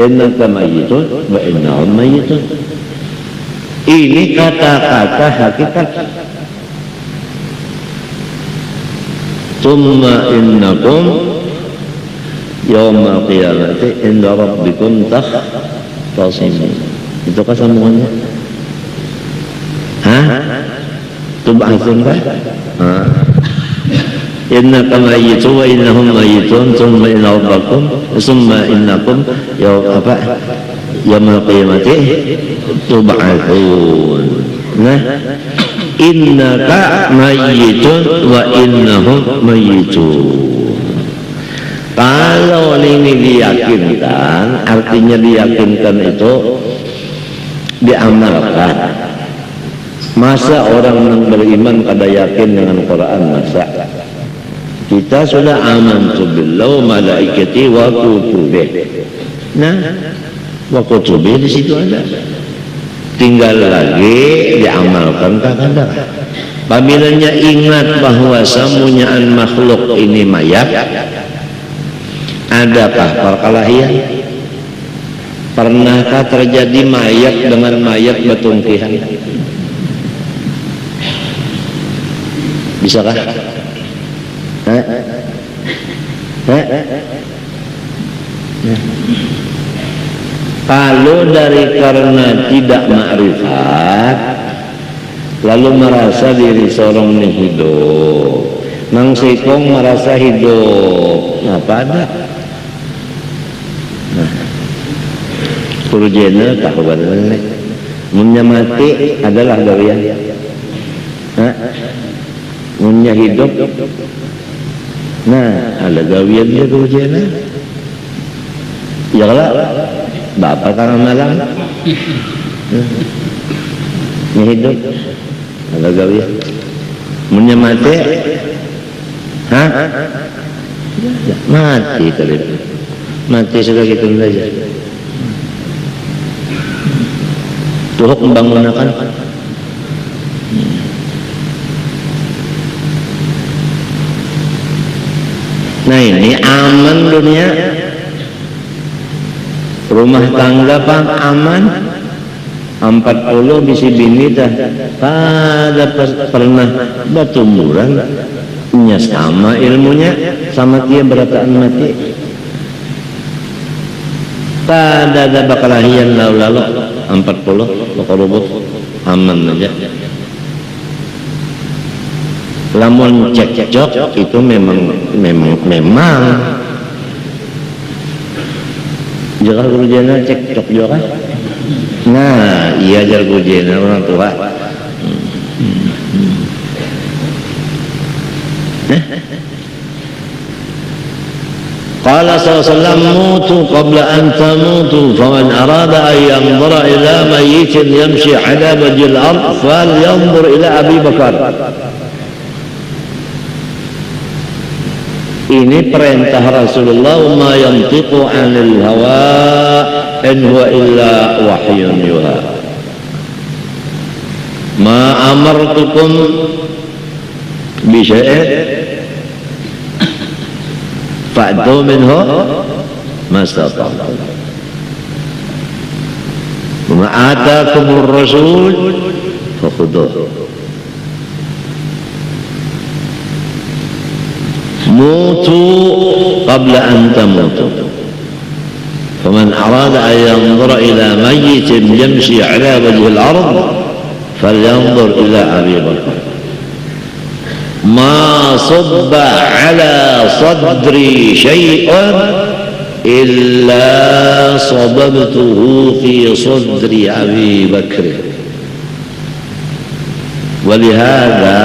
innaka mayyitun wa innahum mayyitun. Ini kata-kata hakikat. Tsumma innakum yawmal qiyamati inda rabbikum takhtasimun. Itu kan sambungannya? Hah? Tub'atsun kan? Innaka mayyitun wa innahum mayyitun tsumma inna rabbakum tsumma innakum yawmal qiyamati tub'atsun. Nah, innaka mayyitun wa innahum mayyitun. Kalau ini diyakinkan, artinya diyakinkan itu diamalkan. Masa orang yang beriman kada yakin dengan Quran? Masa kita sudah amantu billahi wa malaikati wa kutubih. Nah, wa kutubih di situ ada. Tinggal lagi diamalkan kada. Apabila ingat bahwa semuanya makhluk ini mayat, adakah perkelahian? Pernahkah terjadi mayat dengan mayat bertungkihan? Bisakah? Kalau dari karena tidak ma'rifat lalu merasa diri seorang ini hidup, nang sikong merasa hidup, apa ada? Kurjena tahu benar. Munya mati adalah gawian. Munya hidup. Nah, ada gawian dia kurjena. Ya lah, bapak karena malam. Munya hidup. Ada gawian. Munya mati. Mati kali. Mati sudah gitu saja. Tuh membangunakan. Nah ini aman dunia, rumah tangga pak aman, 40 bisi bini dah, pada pernah bertumuran, sama ilmunya, sama dia berataan mati, pada ada bakalahian lalu 40 bakalubut aman aja. Lamun cekcok itu memang jangan gurujana cekcok juga. Nah iya jar gurujana orang tua. Qala sallallahu mutu qabla an tamutu faman arada an yanzura ila mayyitin yamshi ala wajhil ard falyanzur ila Abi Bakar. Ini perintah Rasulullah, ma yantiqu 'anil hawa in huwa illa wahyun yuha. Ma amartukum bi syai'in fa'tu minhu mastata'tum. Wa ma ataakumur rasul fakhudhuhu. موتوا قبل أن تموتوا فمن أراد أن ينظر إلى ميت يمشي على وجه الأرض فلينظر إلى أبي بكر ما صب على صدري شيء إلا صببته في صدر أبي بكر ولهذا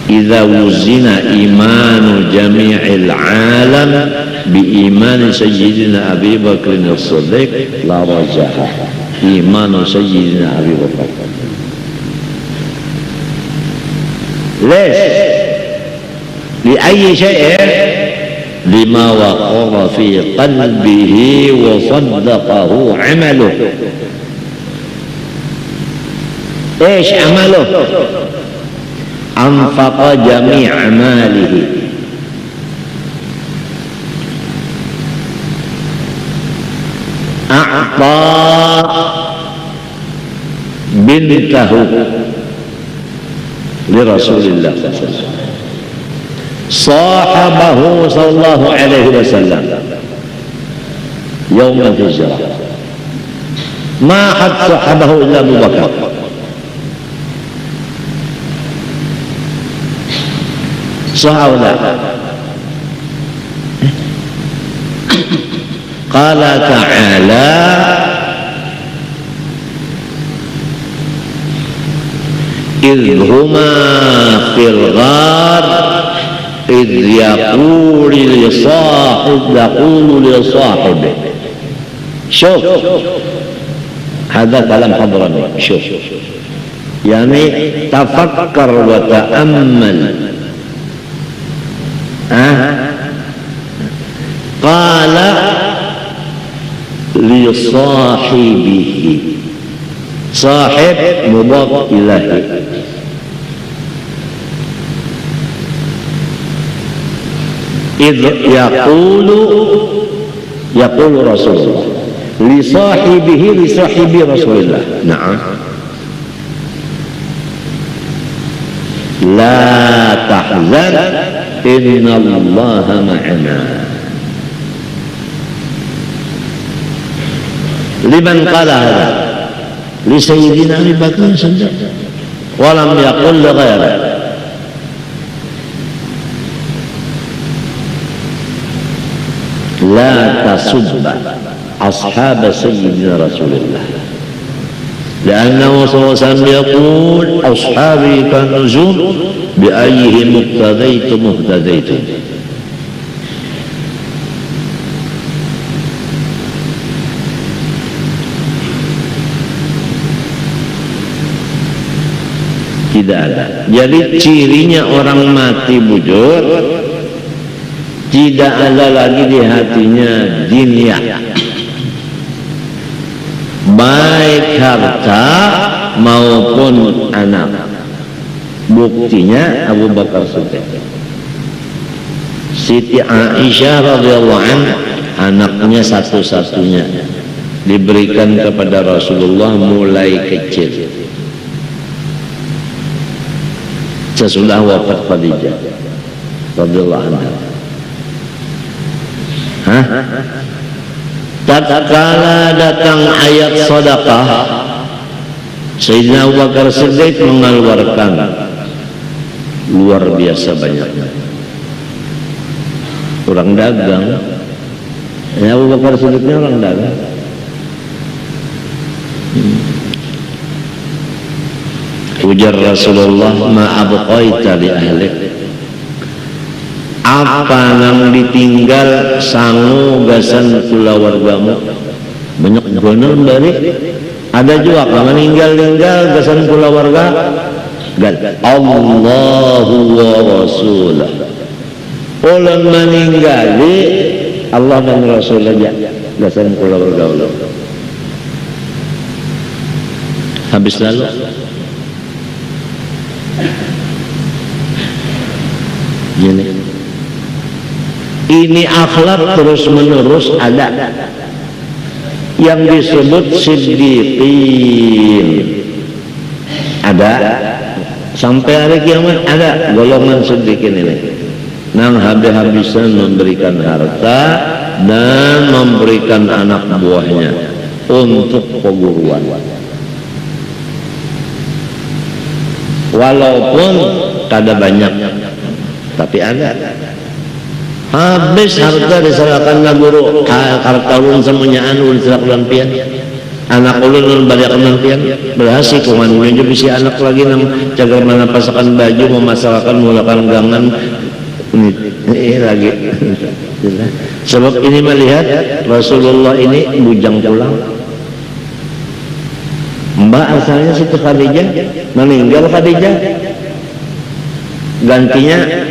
إذا وزن إيمان جميع العالم بإيمان سيدنا أبي بكر الصديق لا رجح إيمان سيدنا أبي بكر. ليش؟ لأي شيء؟ لما وقر في قلبه وصدقه عمله. إيش عمله؟ anfaqa jami' amalihi a'ta bintahu li Rasulillah sahabahu sallallahu alaihi wasallam يوم الهجرة ما حد صحبه إلا أبو بكر صح أو لا؟ قال تعالى إذ هما في الغار إذ يقول لصاحبه شوف هذا كلام حضرمي شوف يعني تفكر وتأمل قال لصاحبه صاحب مضاف إليه إذ يقول رسول الله لصاحبه لصاحب رسول الله نعم لا تحزن إن الله معنا لمن قال هذا لسيدنا أبي بكر الصديق ولم يقل لغيره لا تسب أصحاب سيدنا رسول الله لأنه صلى الله عليه وسلم يقول أصحابي كالنجوم بأيهم اقتديتم اهتديتم tidak ada. Jadi cirinya orang mati bujur tidak ada lagi di hatinya dunia, baik harta maupun anak. Buktinya Abu Bakar Siddiq, Siti Aisyah radhiyallahu anha anaknya satu-satunya diberikan kepada Rasulullah mulai kecil. Sesudah wafat Khadijah radhiyallahu anha. Tatkala datang ayat sedekah, Sayyidina Abu Bakar Siddiq mengeluarkan luar biasa banyaknya. Orang dagang, ya Abu Bakar Siddiqnya orang dagang. Ujar Rasulullah, ma abqaita li ahlik, apa nang ditinggal sangu gasan kulawargamu banyak bener bari. Ada juga kalau meninggal gasan kulawarga gal Allahu wa Rasulah, ulang meninggali Allah dan Rasul aja gasan kulawarga ulang habis lalu. Ini akhlak terus menerus ada yang disebut siddiqin, ada sampai hari kiamat ada golongan siddiqin ini, nang habis-habisan memberikan harta dan memberikan anak buahnya untuk perguruan, walaupun kada banyak tapi ada. Habis harta diserahkan na guru, harta ulun semuanya ulun serahkan pian, anak ulun balik pian, berhasil kuman juga bisa anak lagi nang jaga mana pasakan baju, memasakkan mulakan gangan ini lagi. Sebab ini melihat Rasulullah ini bujang pulang. Mbak asalnya Siti Khadijah, meninggal Khadijah, gantinya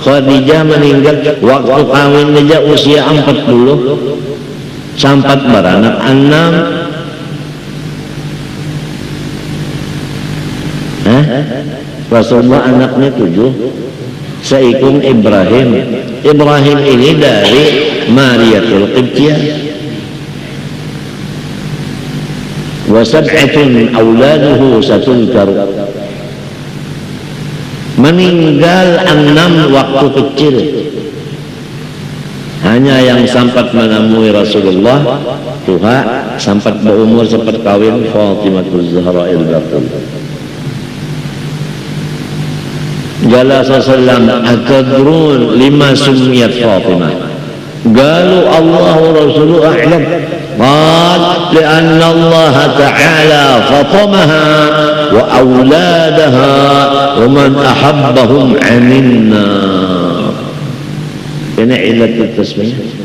Khadijah meninggal waktu kawin aja usia 40, sampai beranak 6. Rasulullah anaknya 7, seikung Ibrahim. Ibrahim ini dari Mariatul Qibtiyah. wa sab'atun auladuhu satulkar. Meninggal 6 waktu kecil. Hanya yang sempat menemui Rasulullah tuha, sempat berumur, sempat kawin Fatimah Zahra al-Batul. Qala sallallahu atadrun lima summiyat Fatimah. Qalu Allah wa rasuluhu a'lam. Qal li'anna Allah ta'ala fatamaha wa awladaha wa man ahabbahum 'anil nar. Ini ilat tasmiyah.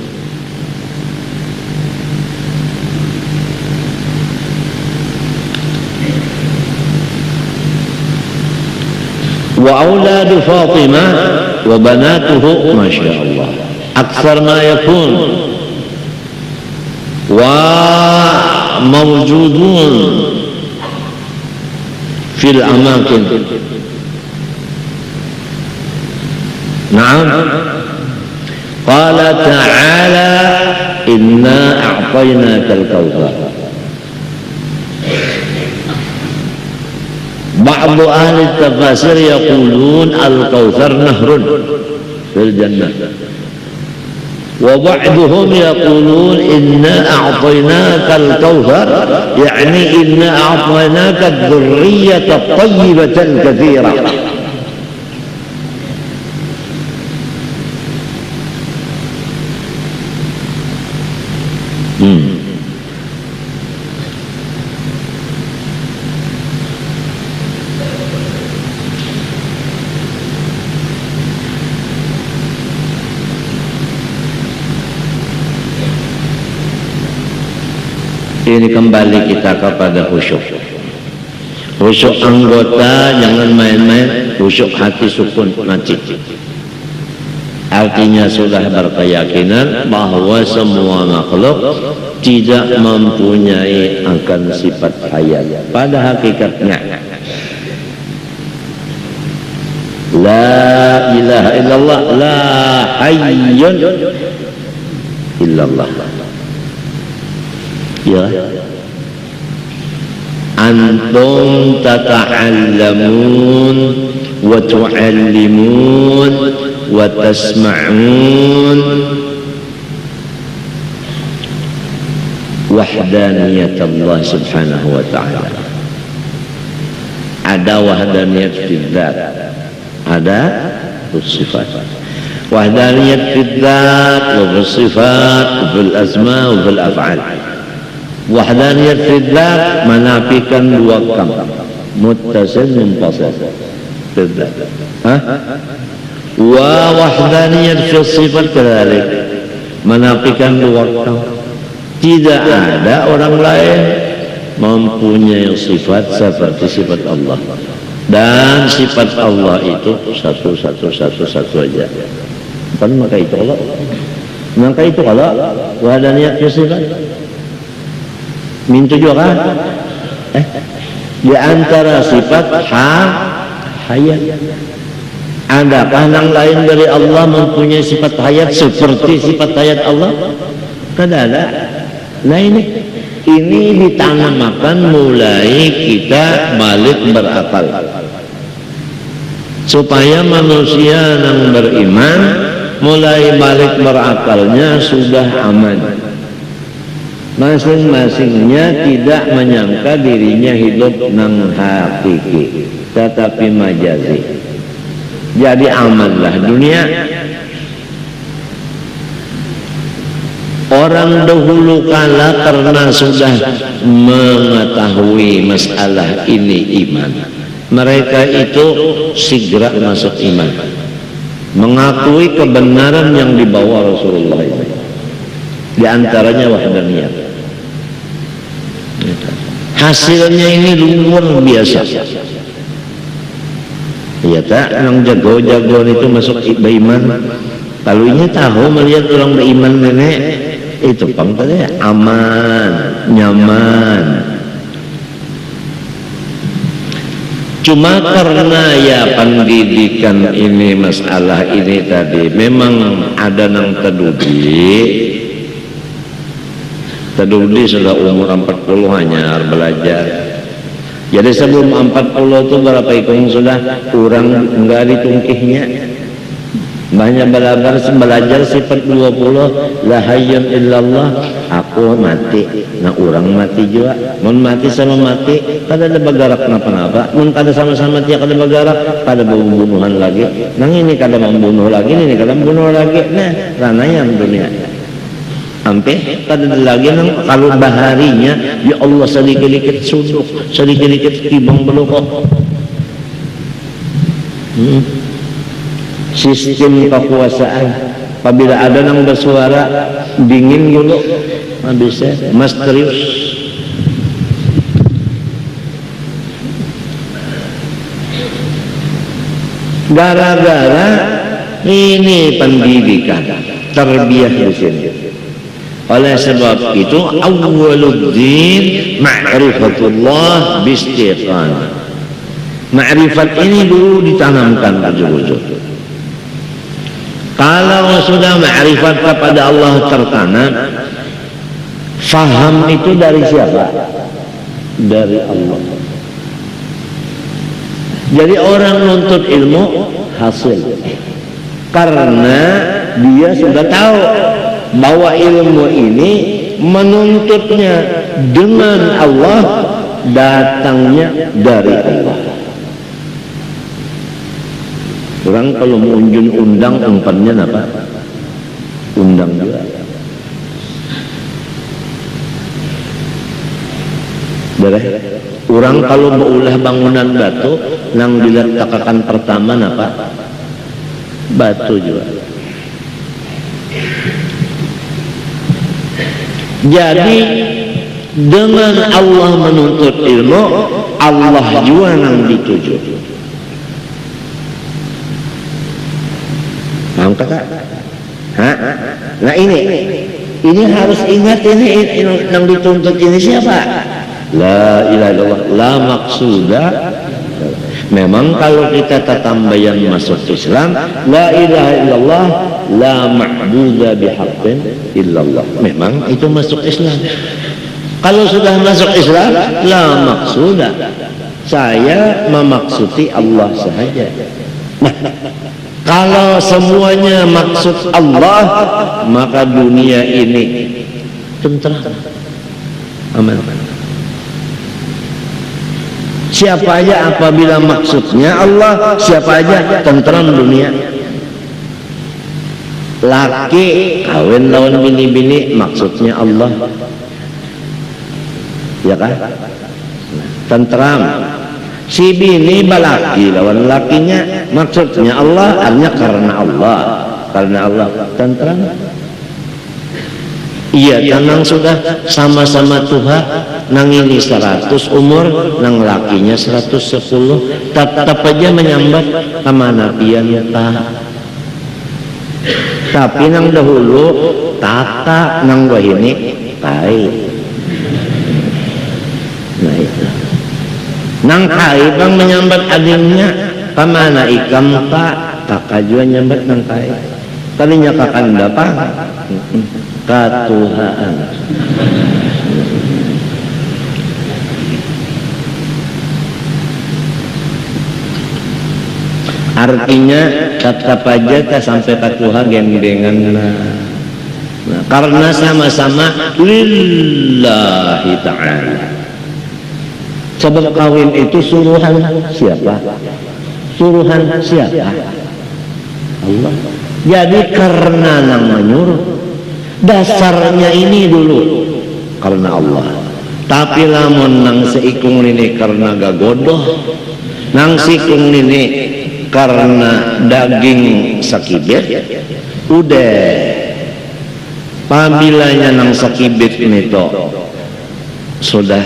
وأولاد فاطمة وبناته ما شاء الله أكثر ما يكون وموجودون في الأماكن. نعم. قال تعالى إنا أعطيناك الكوثر. بعض أهل التفاسير يقولون الكوثر نهر في الجنة، وبعضهم يقولون إنا أعطيناك الكوثر يعني إنا أعطيناك الذرية الطيبة الكثيرة. Ini kembali kita kepada khusyuk. Khusyuk anggota jangan main-main, khusyuk hati sukun najib. Artinya sudah berkeyakinan bahwa semua makhluk tidak mempunyai akan sifat hayat. Pada hakikatnya la ilaha illallah, la hayyun illallah. Ya, antum tata'allamun wa tu'allimun wa tasma'un wahdaniyat Allah subhanahu wa ta'ala. Ada wahdaniyat fil dzat, ada sifat. Wahdaniyat fil dzat wa sifat, fil asma wa fil af'al. Wahdaniyat fil dzat menafikan dua kam, muttasil munfasil fil dzat. Wa wahdaniyat fil sifat kadzalik, menafikan dua kam. Tidak ada orang lain mempunyai sifat seperti sifat Allah, dan sifat Allah itu satu aja. Bukan maka itu Allah. Maka itu kalau wahdaniyat fil sifat min tujuh kan? Di antara sifat hayat. Adakah yang lain dari Allah mempunyai sifat hayat seperti sifat hayat Allah? Tidak ada. Nah ini ditanamkan mulai kita balik berakal, supaya manusia yang beriman mulai balik berakalnya sudah aman. Masing-masingnya tidak menyangka dirinya hidup nang hakiki, tetapi majazi. Jadi amanlah dunia. Orang dahulu kala karena sudah mengetahui masalah ini iman, mereka itu segera masuk iman, mengakui kebenaran yang dibawa Rasulullah ini. Di antaranya wahdaniyat. Hasilnya ini luar biasa. Ya tak, yang jago-jago itu masuk beriman. Kalau ini tahu melihat orang beriman nenek itu pangkatnya aman, nyaman. Cuma karena ya pendidikan ini, masalah ini tadi memang ada nang tedubi, Taduli sudah umur 40 hanya belajar. Jadi sebelum 40 itu berapa ikung sudah kurang enggak ditungkihnya. Banyak belajar sifat 20 la hayyun illallah, aku mati. Nah orang mati juga. Mun mati sama mati kada ada bergerak kenapa-napa. Mun kada sama-sama dia kada bergerak, kada pembunuhan lagi. Nang ini kada membunuh lagi, ini kada membunuh lagi. Nah, ranayam dunia. Sampai kada ada lagi nang kalau baharinya ya Allah sedikit-sedikit suduk, sedikit-sedikit kibang belokok. Sistem kekuasaan apabila ada yang bersuara dingin dulu bisa misterius. Gara-gara ini pendidikan tarbiyah di sini. Oleh sebab itu awwaluddin ma'rifatullah bistiqanah. Ma'rifat ini dulu ditanamkan wujud-wujud. Kalau sudah ma'rifat kepada Allah tertanam, faham itu dari siapa? Dari Allah. Jadi orang nuntut ilmu hasil karena dia sudah tahu bahwa ilmu ini menuntutnya dengan Allah, datangnya dari Allah. Orang kalau mau undang umpannya apa? Undang juga. Boleh. Orang kalau mau ulah bangunan batu, nang diletakkan pertama apa? Batu juga. Jadi dengan Allah menuntut ilmu, Allah juga nang dituju. Paham kakak? Nah ini harus ingat ini yang dituntut ini siapa? La ilaha illallah, la maksuda. Memang kalau kita tatambayan masuk Islam, la ilaha illallah, la ma'buda bihaqqin illallah. Memang itu masuk Islam. Kalau sudah masuk Islam, la maksuda. Saya memaksudi Allah sahaja. Nah, kalau semuanya maksud Allah, maka dunia ini tentram, aman. Siapa aja apabila maksudnya Allah, siapa aja tentram dunia. Laki kawin lawan bini-bini maksudnya Allah, ya kan? Tentram. Si bini balaki lawan lakinya maksudnya Allah, artinya karena Allah tentram. Iya, nang sudah sama-sama Tuhan, nang ini 100 umur, nang lakinya 110, tetap aja menyambat kemana pian tapi nang dahulu tata nang wahini kai. Nah itu nang kai bang menyambat adiknya kemana ikam kakak juga nyambat nang kai kalinya kakanda pak katuhaan. Artinya tetap aja tak sampai katuha gendengan. Nah, karena sama-sama lillahi ta'ala. Sebab kawin itu suruhan siapa? Suruhan siapa? Allah. Jadi karena nang menyuruh, dasarnya ini dulu karena Allah. Tapi lamun nang seikung ini karena gagodoh, nang sikung ini karena daging sakibit, udah pabilanya nang sakibit ini toh sudah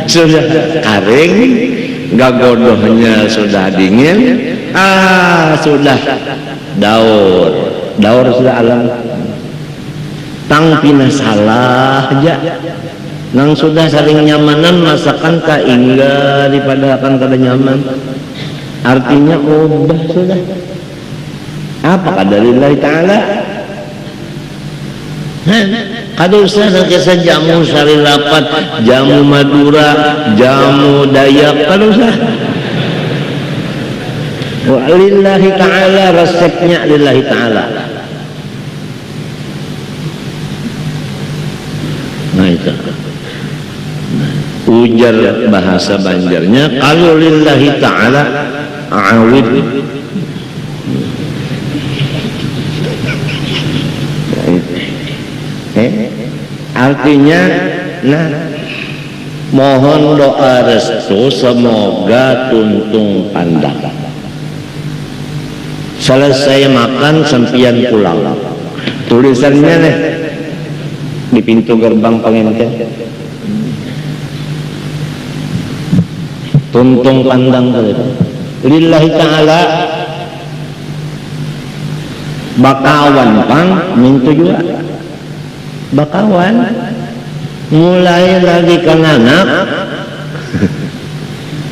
sudah kering, gagodohnya sudah dingin, sudah daur sudah alam tang pina salah aja. Nang sudah saling nyamanan masakan ka ingga daripada akan kada nyaman. Artinya ubah sudah. Apa kadarillahi ta'ala? Kada usah kisah jamu sari lapat, jamu Madura, jamu Dayak, kada usah. Wa lillahi ta'ala, resepnya lillahi ta'ala. Nah itu. Ujar bahasa Banjarnya, kalau lillahi ta'ala awid. Artinya, nah, mohon doa restu semoga tuntung pandang. Selesai makan sempian pulang. Tulisannya nih di pintu gerbang pengantin. Tuntung pandang lillahi ta'ala bakawan pang mintu juga bakawan mulai lagi kan anak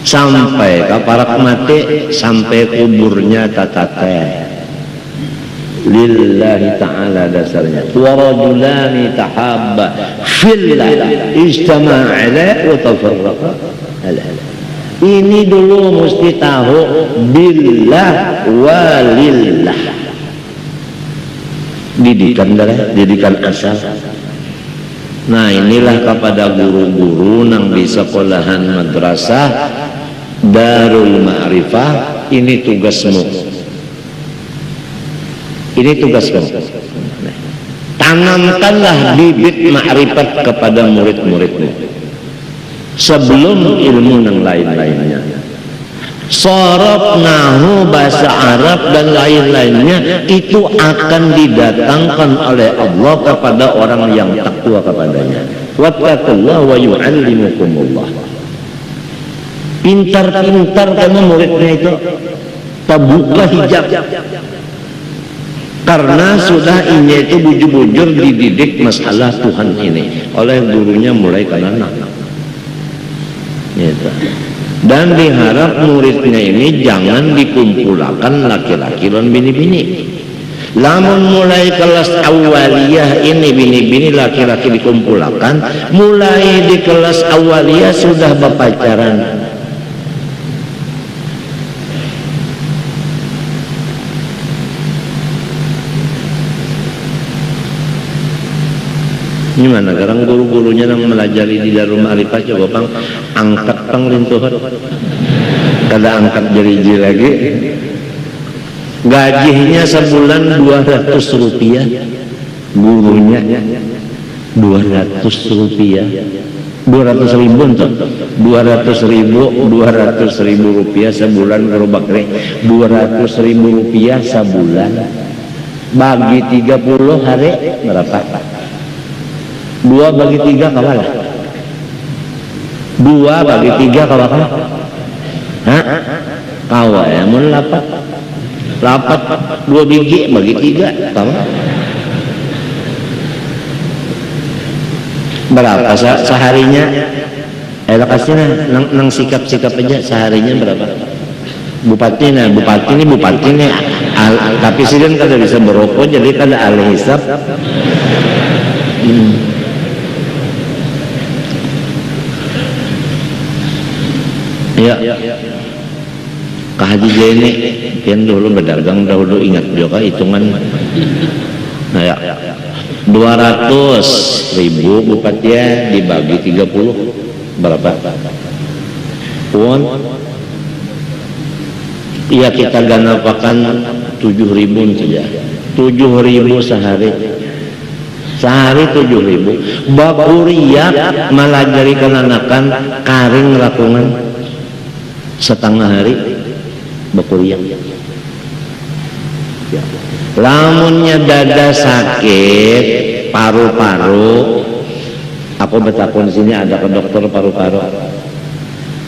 sampai ke parak mati sampai kuburnya tatate lillahi ta'ala dasarnya wa rajulani tahabba fillah ijtama'a ala wa tafarraqa ala. Ini dulu mesti tahu billah walillah. Didikan asal. Nah inilah kepada guru-guru nang di sekolahan madrasah Darul Ma'rifah, ini tugasmu. Ini tugasmu. Tanamkanlah bibit ma'rifat kepada murid-muridmu sebelum ilmu yang lain-lainnya. Sorof, nahu, bahasa Arab dan lain-lainnya itu akan didatangkan oleh Allah kepada orang yang takwa kepadanya. Wattaqullah wa yu'allimukumullah. Pintar-pintar kamu muridnya itu, terbuka hijab. Karena sudah ini itu bujur-bujur dididik masalah Tuhan ini oleh gurunya mulai kanak-kanak. Gitu. Dan diharap muridnya ini jangan dikumpulkan laki-laki dan bini-bini. Lamun mulai kelas awaliyah ini bini-bini laki-laki dikumpulkan, mulai di kelas awaliyah sudah berpacaran. Gimana sekarang guru-gurunya yang melajari di Darul Ma'rifah coba bang angkat pang rintuhan kada angkat jeriji lagi. Gajinya sebulan 200 rupiah gurunya 200 rupiah 200 ribu tuh 200 ribu rupiah sebulan guru bakri 200 ribu rupiah sebulan bagi 30 hari berapa? 2 bagi 3 kawalah 2 bagi 3 kawalah hah? Kawa ya mun lapat 2 biji bagi 3 kawa berapa seharinya kasihnya nang sikap-sikap aja seharinya berapa bupati ini tapi sih kan kada bisa berokok jadi kada alih hisap ya Kak Haji Jeni yang dulu berdagang dahulu ingat juga hitungan nah ya 200 ribu bupati ya dibagi 30 berapa pun iya kita ganapakan 7.000 saja 7.000 sehari 7.000 bakuriak melajari kenanakan karing lakungan setengah hari bakuriak lamunnya dada sakit paru-paru aku betapun sini ada ke dokter paru-paru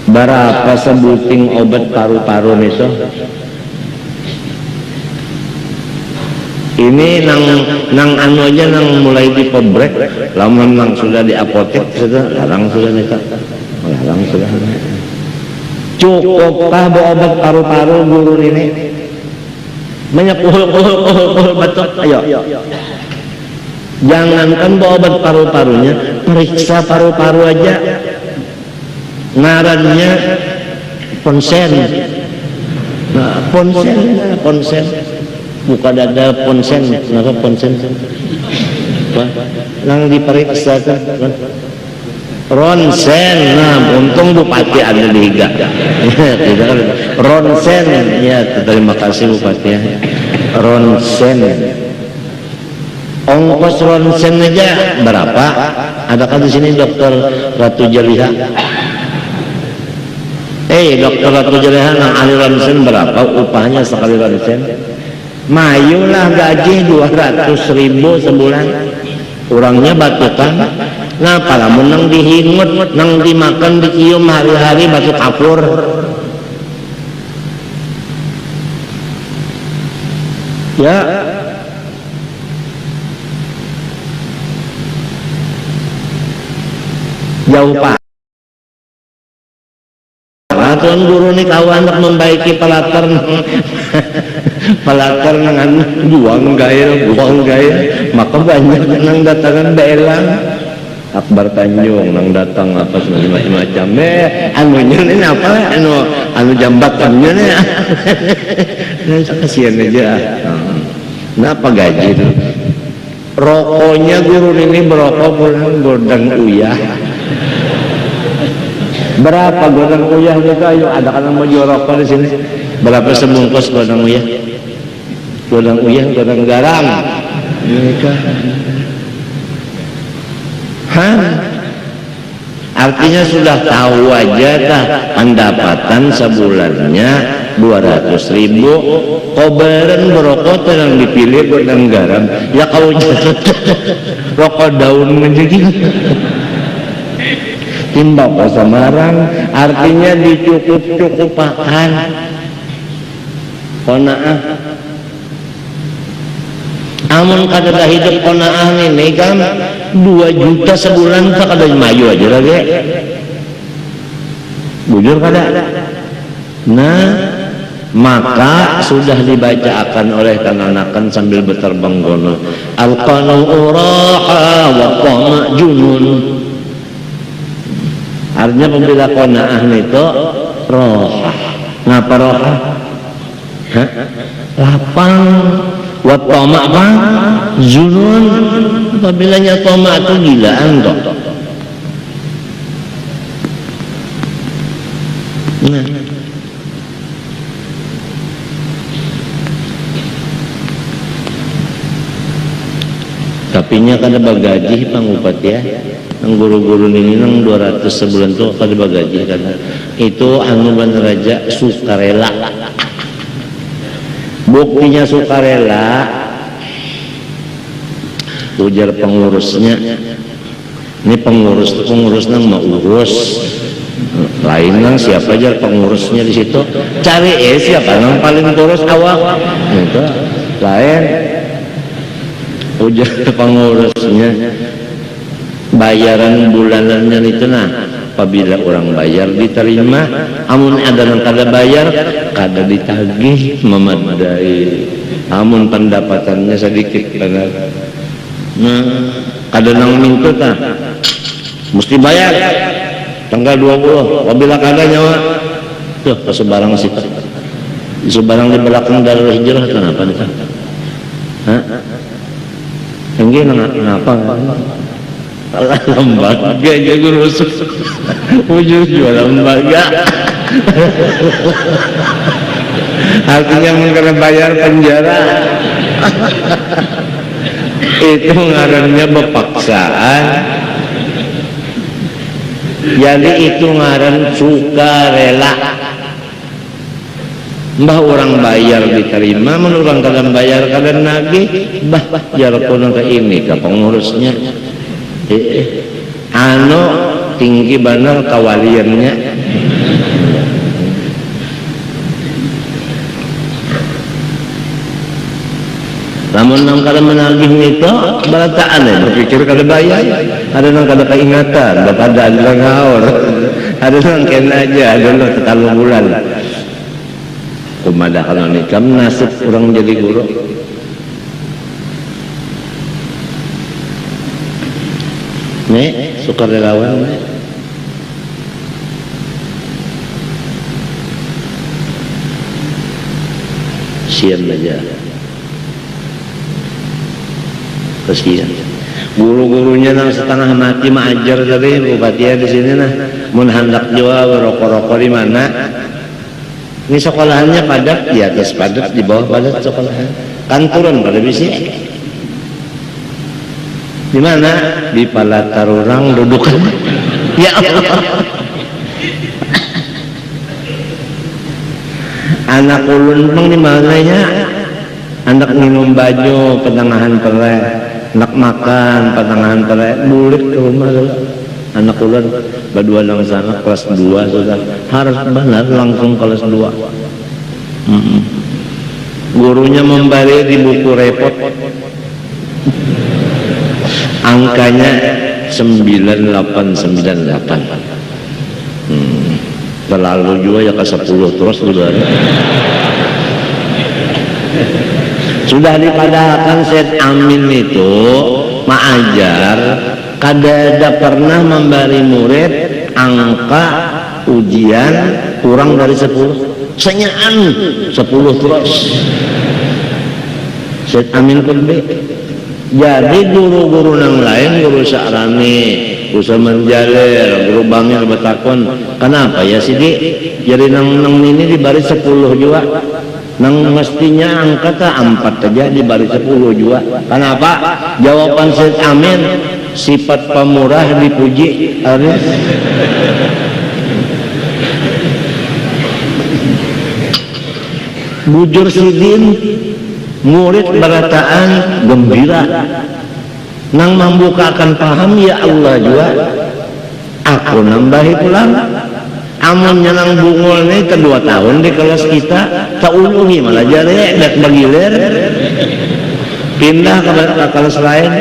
berapa sebuting obat paru-paru niso ini nang anu aja nang mulai di pabrik lamun nang sudah di apotek sudah larang sudah cukupkah bawa obat paru-paru guru ini banyak betul ayo Jangankan bawa obat paru-parunya, periksa paru-paru aja ngarannya ponsen. Nah, ponsen bukan ada ponsen, kenapa ponsen? Nang diperiksa kan ronsen. Nah, untung bupati ada di Higa. Ronsen, ya terima kasih bupati ya. Ronsen, ongkos ronsen aja berapa? Adakah di sini dokter Ratu Jaliha? Dokter Ratu Jaliha nang ahli ronsen berapa upahnya sekali ronsen? Mayulah gaji 200.000 sebulan. Orangnya batukan. Nah, palamun nang dihingut, nang dimakan, dicium hari-hari batu kapur. Ya, jauh pak. Tuan guru nih kawan untuk membaiki pelatar pelatar dengan buang gaya, maka banyak nang datangan belang. Akbar Tanjung nang datang apa macam-macam. Anunya ini apa? Anu jambatannya nih. Kasihan aja. Kenapa gaji itu? Rokoknya guru ini berapa bulan godang uyah? Berapa godang uyah itu? Ayo, ada kan mau jual rokok di sini? Berapa sebungkus godang uyah? Godang uyah, godang garam. Mereka. Artinya sudah tahu aja dah pendapatan sebulannya 200.000. Kobaran berokok yang dipilih godang garam. Ya kau rokok daun menjadi timbang Samarang, artinya dicukup-cukupakan. Konaah amun kada hidup konaah ini kan 2 juta sebulan tak ada maju aja lagi. Bujur kada. Nah, maka sudah dibacakan oleh kananakan sambil berterbang gono. Al-qanu uraha wa qama junun. Artinya pembela konaah itu roha. Ngapa roha? Lapang. Wa toma apa? Junun. Apabila toma itu gilaan toh. Nah. Tapinya kada bagaji pangupat ya. Nang guru-guru ini nang 200 sebulan tuh kada bagaji kan. Itu anu ban raja sukarela. Buktinya sukarela, ujar pengurusnya. Ini pengurus nang mau urus, lain nang siapa aja pengurusnya di situ. Cari siapa nang paling kurus awak, itu lain. Ujar pengurusnya, bayaran bulanannya itu nah. Apabila orang bayar diterima, amun ada yang kada bayar kada ditagih memadai. Amun pendapatannya sedikit benar. Nah, kada nang mintut mesti bayar tanggal 20. Apabila kada nyawa tuh kesebarang situ. Sebarang di belakang Darul Hijrah kenapa nih? Enggak kenapa? Alah lembaga aja guru ujung jual lembaga. Artinya mengkena bayar penjara. Itu ngarannya bepaksaan. Jadi itu ngaran sukarela. Mbah orang bayar diterima, menurut orang kadang bayar kadang nagih, bah jarapun ke ini ke pengurusnya. Anu tinggi benar kawaliannya. Namun nang kada menagih itu berataan ya, berpikir kada bayar. Ada nang kada keingatan, bapak ada ngaur. Ada nang kena aja, ada nang terlalu bulan. Kumaha kalau nikam nasib orang jadi guru. Nek, sukarelawan nek. Kasihan aja. Kasihan. Guru-gurunya nang setengah mati mengajar tadi bupati di sini nah. Mun hendak jual rokok-rokok di mana? Ini sekolahannya padat di atas padat, di bawah padat sekolahan. Kan turun pada bisi. Di mana? Di Palatarurang dudukan. Ya Allah. Anak ulun pang di mananya? Anak minum baju petengahan pereh, anak makan petengahan pereh, bulik ke rumah dulu. Anak ulun berdua lang sana kelas 2 sudah harus benar langsung kelas 2. Gurunya memberi di buku repot angkanya 9898. Terlalu juga ya ke 10 terus sudah. Sudah dipadahkan Syed Amin itu mengajar kada pernah memberi murid angka ujian kurang dari 10. Senyaan 10 terus. Syed Amin Kulbi. Jadi guru-guru yang lain, guru Syarani, guru Menjalir, guru Bangil bertakon, kenapa ya Sidi? Jadi nang ini dibari 10 juga. Nang mestinya angka tak 4 saja dibari 10 juga. Kenapa? Jawaban Syed Amin, sifat pemurah dipuji. Harus. Bujur sidin, murid berataan gembira. Nang membukakan paham ya Allah juga. Aku nambahi pulang. Amun nyenang bungul nih kedua tahun di kelas kita tak ulungi malah jare dak bagiler pindah ke kelas lain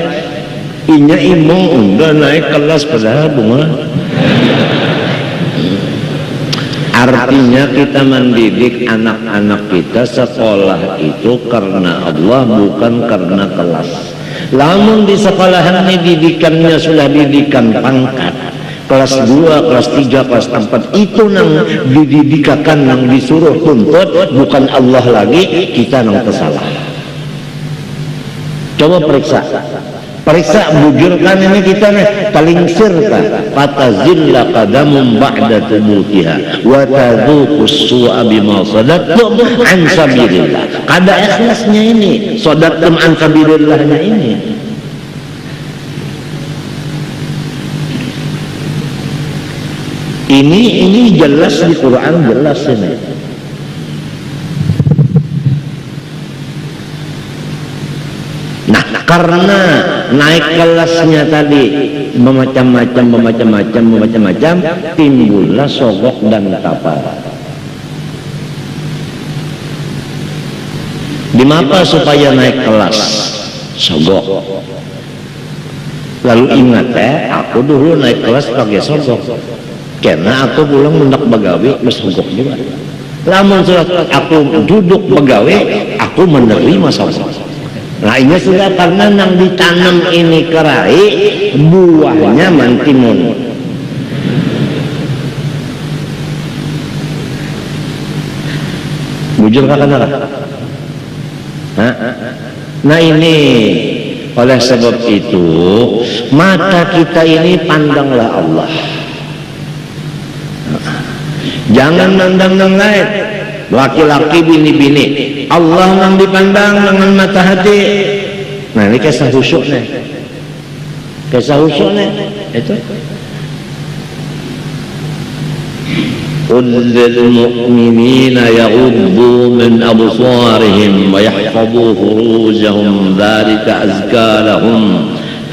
inya imong udah naik kelas padahal bunga. Artinya kita mendidik anak-anak kita sekolah itu karena Allah bukan karena kelas. Lamun di sekolahan ini didikannya sudah didikan pangkat kelas 2, kelas 3, kelas 4 itu nang dididikakan nang disuruh tuntut bukan Allah lagi kita nang tersalah. Coba periksa bujurkan ini kita nih talingsir ka fatazilla qadamum ba'da tumutiha wa tadhuqus su'a bima sadattum an sabilillah. Kada ikhlasnya ini sadattum an sabilillahnya ini. Ini jelas di Quran, jelas ini. Nah, karena naik kelasnya tadi memacam-macam, timbullah sogok dan tapar. Dimapa supaya naik kelas? Sogok. Lalu ingat aku dulu naik kelas pakai sogok. Karena aku pulang mendak begawe mesogok juga. Lamun surat aku duduk begawe, aku menerima sogok. Nah ini sudah karena nang ditanam ini kerai, buahnya mantimun. Bujur kakak nara. Nah ini oleh sebab itu mata kita ini pandanglah Allah. Jangan mandang yang lain, laki-laki bini-bini. Allah yang dipandang dengan mata hati. Nah ini kisah khusyuk nih. Kisah khusyuk nih. Itu. قل للمؤمنين يغضوا من أبصارهم ويحفظوا فروجهم ذلك أزكى لهم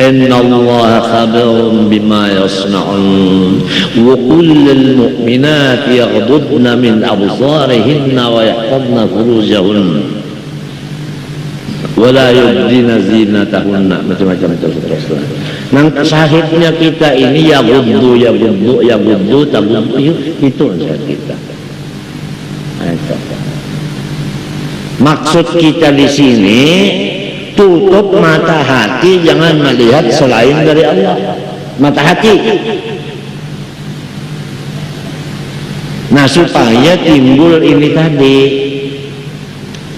إن الله خبير بما يصنعون وقل للمؤمنات يغضضن من أبصارهن ويحفظن فروجهن ولا يبدين زينتهن macam-macam terus. Nang sahihnya kita ini ya guddu taguddu itu nasihat kita. Maksud kita di sini tutup mata hati, jangan melihat selain dari Allah. mata hati. Nah, supaya timbul ini tadi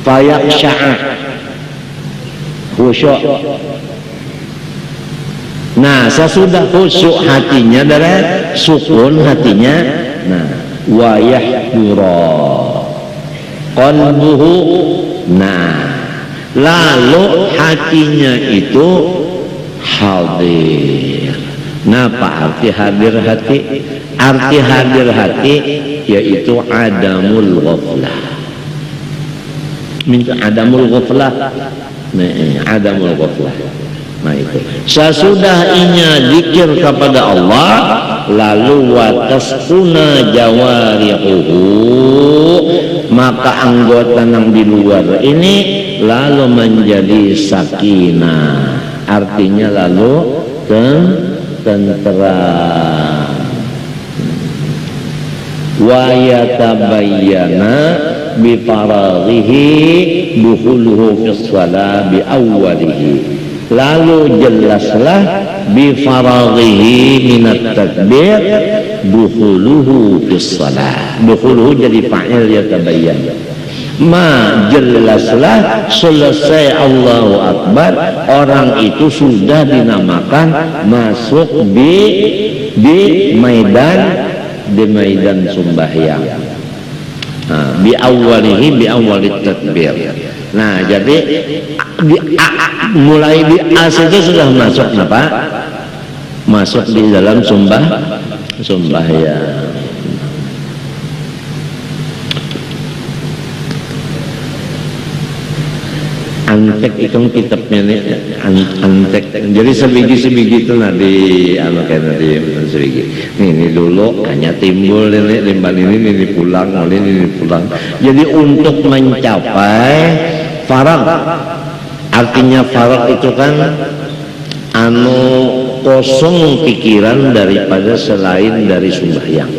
fayaksha'a, khusyuk. Nah, sesudah khusyuk hatinya dari sukun hatinya, nah, wa yahdura qalbuhu, nah, lalu hatinya itu hadir. Nah, apa arti hadir hati? Arti hadir hati yaitu adamul ghaflah. Minta adamul ghaflah. Nah, adamul ghaflah. Nah, itu. Sesudah inya zikir kepada Allah, lalu wataskuna jawarihuhu, maka anggota yang di luar ini lalu menjadi sakinah. Artinya lalu tenteram. Wa yatabayyana bi faraghihi dukhuluhu fis shalah bi awwalihi, lalu jelaslah bi faraghihi minat takbir dukhuluhu fis shalah. Dukhuluhu jadi fa'il yatabayyana, ma jelaslah selesai Allahu Akbar orang itu sudah dinamakan masuk di maidan sembahyang. Nah, bi awwalihi bi awwalit takbir. Nah, jadi mulai di A saja sudah masuk apa? Masuk di dalam sembahyang. Antek ikon kitabnya nih, antek. Jadi sebiji itu nanti nanti sebiji. Ini dulu hanya timbul ini limban ini pulang, ini pulang. Jadi untuk mencapai farag, artinya farag itu kan kosong pikiran daripada selain dari sembahyang.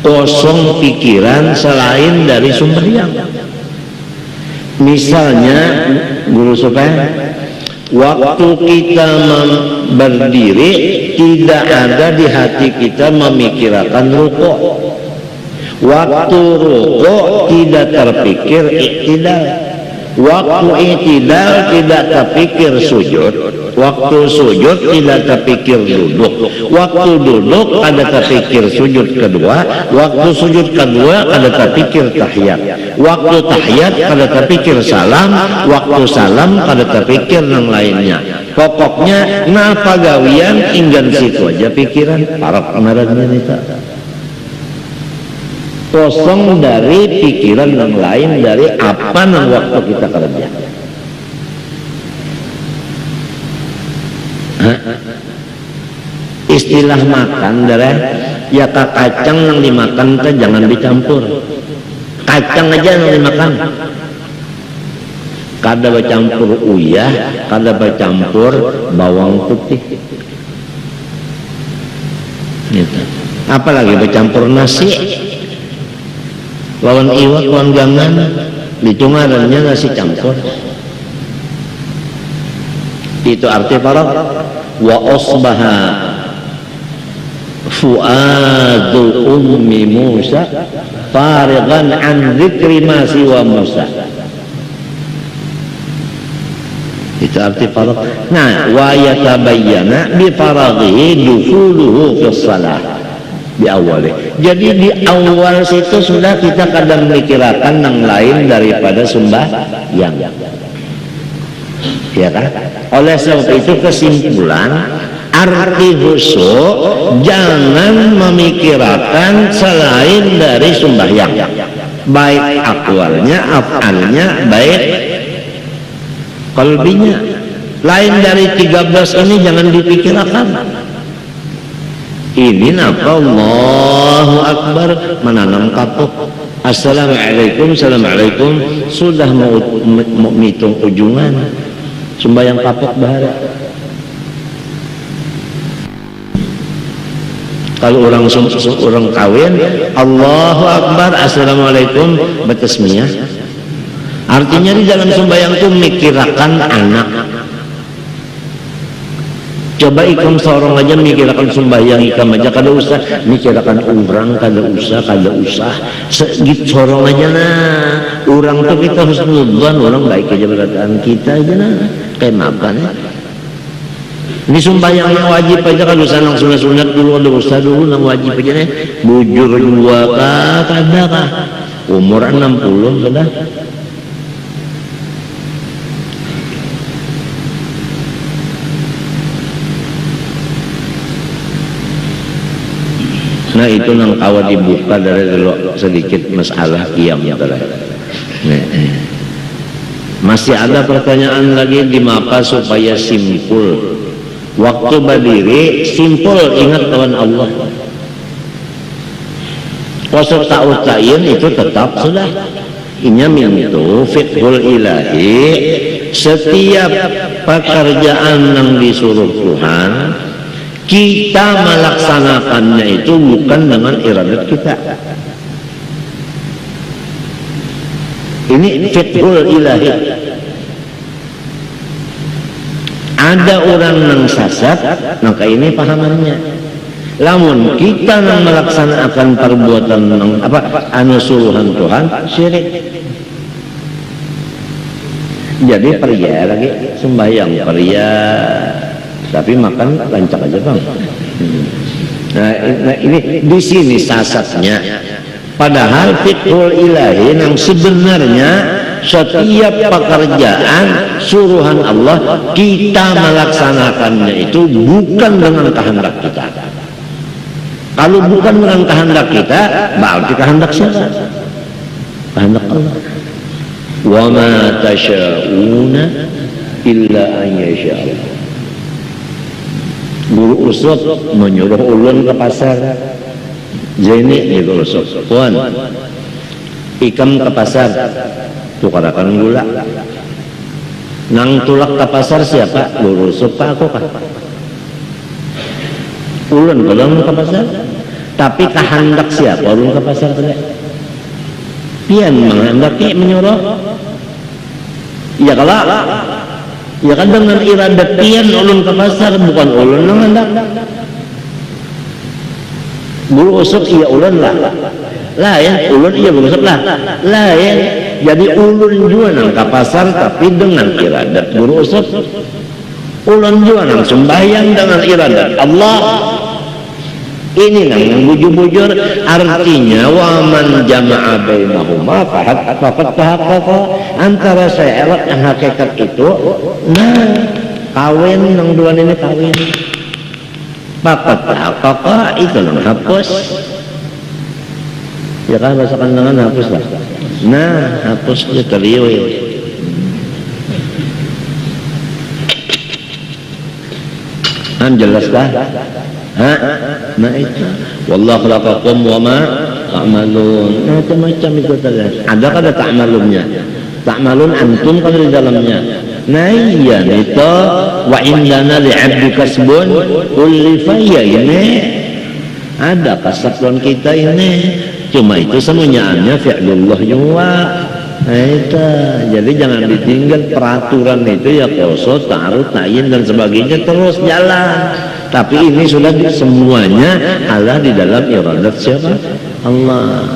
Kosong pikiran selain dari sembahyang. Misalnya guru supaya waktu kita berdiri tidak ada di hati kita memikirkan rukuk. Waktu rukuk tidak terpikir iktidal. Waktu iktidal tidak terpikir sujud. Waktu sujud tidak terpikir duduk. Waktu duduk ada terpikir sujud kedua. Waktu sujud kedua ada terpikir tahiyat. Waktu tahiyat ada terpikir salam. Waktu salam ada terpikir yang lainnya. Pokoknya napa gawian inggan situ aja pikiran. Para pengarannya nita. Kosong dari pikiran yang lain dari apa yang waktu kita kerja. Istilah makan darah ya kacang yang dimakan kan jangan dicampur. Kacang aja yang dimakan. Kada bercampur uyah, kada bercampur bawang putih. Gitu. Apalagi bercampur nasi. Lawan iwak, lawan gangan, dicungarannya nasi campur. Itu arti farag. Wa asbaha fu'adu ummi Musa farigan an dzikri ma siwa Musa. Itu arti farag. Nah, wa yatabayyana bi faraghihi dukhuluhu fis shalah di awal. Jadi di awal situ sudah kita kadang memikirkan yang lain daripada sembahyang. Ya kan? Oleh sebab itu kesimpulan arti khusyuk jangan memikirkan selain dari sembahyang. Baik akwalnya, afalnya, baik qalbinya. Lain dari 13 ini jangan dipikirkan. Ini napa Allahu Akbar menanam kapuk. Assalamualaikum, assalamualaikum sudah mau hitung ujungan sembahyang kapuk bahara. Kalau orang kawin Allahu Akbar assalamualaikum bertasmiyah. Artinya di dalam sembahyang itu mikirkan anak. Coba ikam seorang aja mikirkan sembahyang ikam aja kada usah mikirkan orang, kada usah segit seorang aja nah. Orang tuh kita harus husnudzan, orang baik aja berataan kita aja nah. Kayak makan ya. Ini sembahyang yang wajib aja kalau sanang sunat dulu ada usah dulu nang wajib aja nih. Bujur dua kada kah? Umur 60 sudah. Nah itu nang kawat dibuka dari dulu sedikit masalah qiyam nah. Masih ada pertanyaan lagi di mapa supaya simpul waktu berdiri simpul ingat Tuhan Allah. Qasad ta'utain itu tetap sudah inyamin itu fiqhul ilahi. Setiap pekerjaan yang disuruh Tuhan kita melaksanakannya itu bukan dengan iradat kita. Ini fiqhul ilahi. Ada orang yang sasat, maka ini pahamannya. Lamun kita yang melaksanakan perbuatan anu suruhan Tuhan syirik. Jadi pria lagi sembahyang pria tapi makan lancak aja bang. Nah ini di sini sasatnya. Padahal fiqhul ilahi yang sebenarnya setiap pekerjaan suruhan Allah kita melaksanakannya itu bukan dengan kehendak kita. Kalau bukan dengan kehendak kita, berarti kehendak siapa? Kehendak Allah. Wa ma tasyauna illa an yasha Allah. Guru usut menyuruh ulun ke pasar. Jadi di guru usut, puan, ikam ke pasar, tukarakan gula. Nang tulak ke pasar siapa? Guru usut pak aku kan. Ulun belum ke pasar, tapi kehendak siapa ulun ke pasar tidak? Pian menghendaki menyuruh. Ya kalau ya kan dengan iradat pian ulun ke pasar bukan ulun menghendak. Guru usuk iya ulun lah ya ulun iya guru usuk lah ya jadi ulun juga nang ke pasar tapi dengan iradat guru usuk. Ulun juga nang sembahyang dengan iradat Allah. Ini nang bujur-bujur artinya waman jama'a bainahuma faqad tahaqqaqa antara syarat yang hakikat itu nah kawin nang dua ini kawin faqad tahaqqaqa itu nang hapus ya kan bahasa kandangan hapus lah nah hapus dia teriuil kan jelas dah. Nah itu wallahu khalaqakum wa ma ta'malun. Macam-macam itu tadi. Ada kada ta'malunnya? Ta'malun antum kan di dalamnya. Nah iya itu wa indana li'abdi kasbun ulifaya ini ada kasabun kita ini. Cuma itu semuanya fi'lullah juga. Nah itu jadi jangan ditinggal peraturan itu ya qasad, ta'arud, ta'yin dan sebagainya terus jalan. Tapi ini sudah semuanya Allah di dalam iradat siapa? Allah.